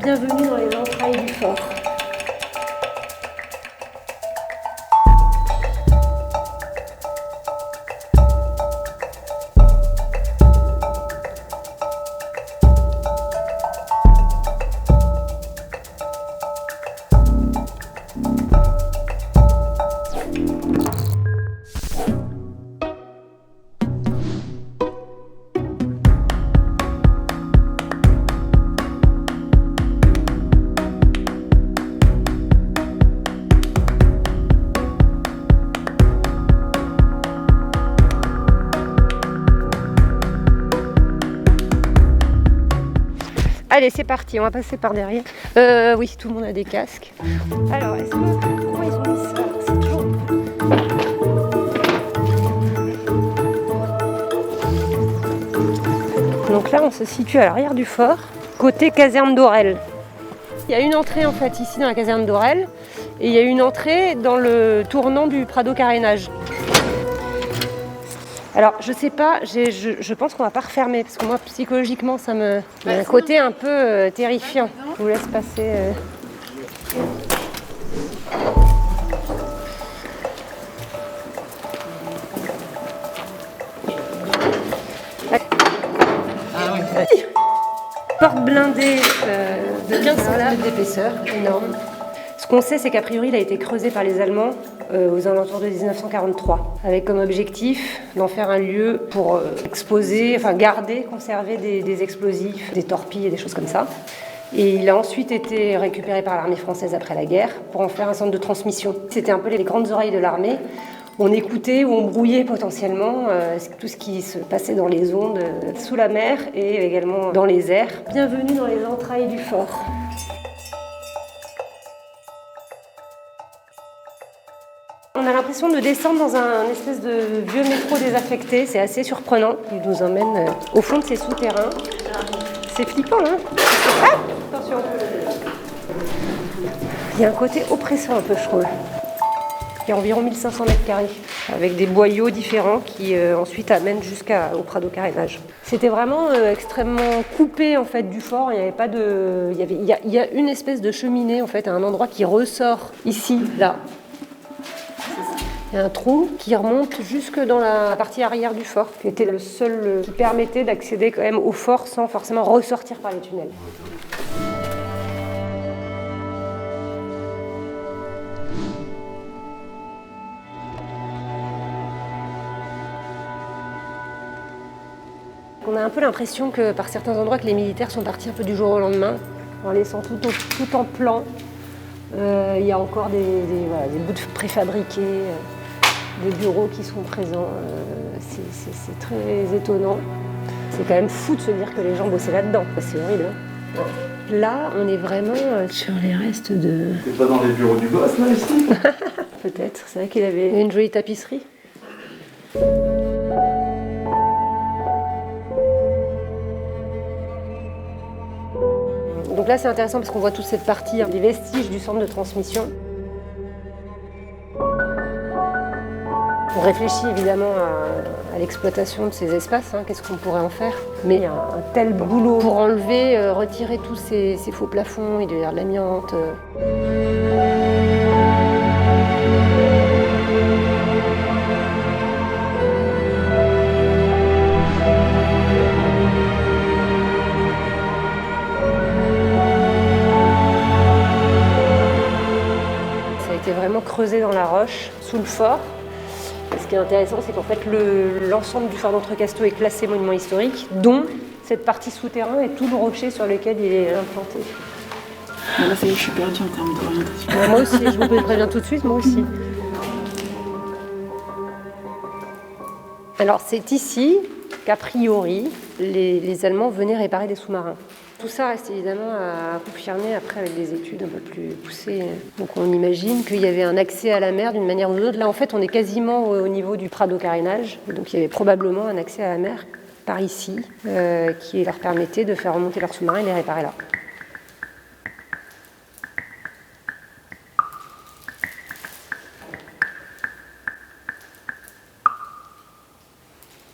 Bienvenue dans les entrailles du fort. Allez, c'est parti, on va passer par derrière. Oui, tout le monde a des casques. Alors, comment ils ont mis ça? C'est toujours... Donc là, on se situe à l'arrière du fort, côté caserne d'Aurelle. Il y a une entrée en fait ici dans la caserne d'Aurelle et il y a une entrée dans le tournant du Prado Carénage. Alors, je sais pas, je pense qu'on va pas refermer parce que moi, psychologiquement, ça me... Il y a un côté un peu terrifiant. Je vous laisse passer. Porte blindée de 15 cm d'épaisseur, énorme. Ce qu'on sait, c'est qu'a priori, il a été creusé par les Allemands aux alentours de 1943, avec comme objectif d'en faire un lieu pour exposer, enfin garder, conserver des explosifs, des torpilles et des choses comme ça. Et il a ensuite été récupéré par l'armée française après la guerre pour en faire un centre de transmission. C'était un peu les grandes oreilles de l'armée. On écoutait ou on brouillait potentiellement tout ce qui se passait dans les ondes, sous la mer et également dans les airs. Bienvenue dans les entrailles du fort. On a l'impression de descendre dans un espèce de vieux métro désaffecté, c'est assez surprenant. Il nous emmène au fond de ces souterrains. C'est flippant, hein? Ah, attention. Il y a un côté oppressant un peu, je trouve. Il y a environ 1500 mètres carrés, avec des boyaux différents qui ensuite amènent jusqu'au Prado Carénage. C'était vraiment extrêmement coupé en fait du fort. Il y avait pas de, il y a une espèce de cheminée en fait à un endroit qui ressort ici, là. Il y a un trou qui remonte jusque dans la partie arrière du fort, qui était le seul qui permettait d'accéder quand même au fort sans forcément ressortir par les tunnels. On a un peu l'impression que par certains endroits que les militaires sont partis un peu du jour au lendemain, en laissant tout en plan. Il y a encore des bouts de préfabriqués, des bureaux qui sont présents. C'est très étonnant. C'est quand même fou de se dire que les gens bossaient là-dedans. C'est horrible. Hein, ouais. Là, on est vraiment sur les restes de... C'est pas dans les bureaux du boss, là, ici? Peut-être. C'est vrai qu'il avait une jolie tapisserie. Donc là, c'est intéressant parce qu'on voit toute cette partie des vestiges du centre de transmission. On réfléchit évidemment à l'exploitation de ces espaces, hein, qu'est-ce qu'on pourrait en faire. Mais il y a un tel boulot pour enlever, retirer tous ces faux plafonds, il doit y avoir de l'amiante. Ça a été vraiment creusé dans la roche, sous le fort. Ce qui est intéressant, c'est qu'en fait, l'ensemble du fort d'Entrecasteaux est classé monument historique, dont cette partie souterrain et tout le rocher sur lequel il est implanté. Là, ça y est, je suis perdue en termes d'orientation. Moi aussi, je vous préviens tout de suite, moi aussi. Alors, c'est ici qu'a priori, les Allemands venaient réparer des sous-marins. Tout ça reste évidemment à confirmer après avec des études un peu plus poussées. Donc on imagine qu'il y avait un accès à la mer d'une manière ou d'une autre. Là en fait on est quasiment au niveau du Prado Carénage. Donc il y avait probablement un accès à la mer par ici qui leur permettait de faire remonter leurs sous-marins et les réparer là.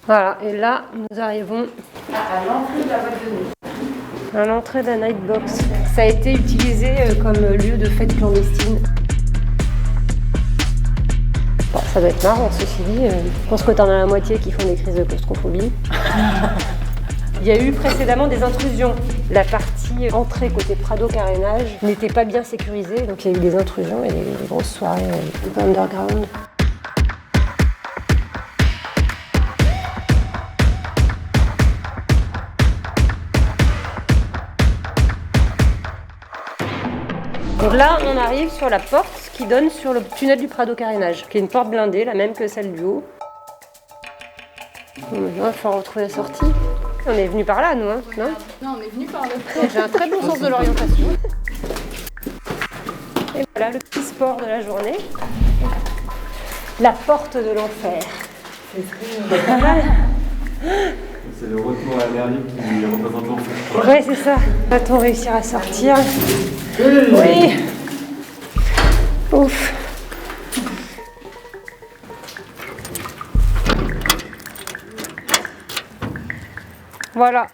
Voilà, et là nous arrivons à l'entrée de la boîte de nuit. à l'entrée de la Nightbox. Ça a été utilisé comme lieu de fête clandestine. Bon, ça doit être marrant, ceci dit. Je pense que t'en as la moitié qui font des crises de claustrophobie. Il y a eu précédemment des intrusions. La partie entrée côté Prado carénage n'était pas bien sécurisée, donc il y a eu des intrusions et des grosses soirées underground. Donc là, on arrive sur la porte qui donne sur le tunnel du Prado carénage, qui est une porte blindée, la même que celle du haut. Bon, maintenant, il faut retrouver la sortie. On est venu par là, nous, hein, non? Non, on est venu par là. J'ai un très bon sens de l'orientation. Et voilà le petit sport de la journée. La porte de l'enfer. Pas mal. C'est le retour à Merlin qui représente l'enfer. Ouais, c'est ça. Va-t-on réussir à sortir? Oui. Ouf. Voilà.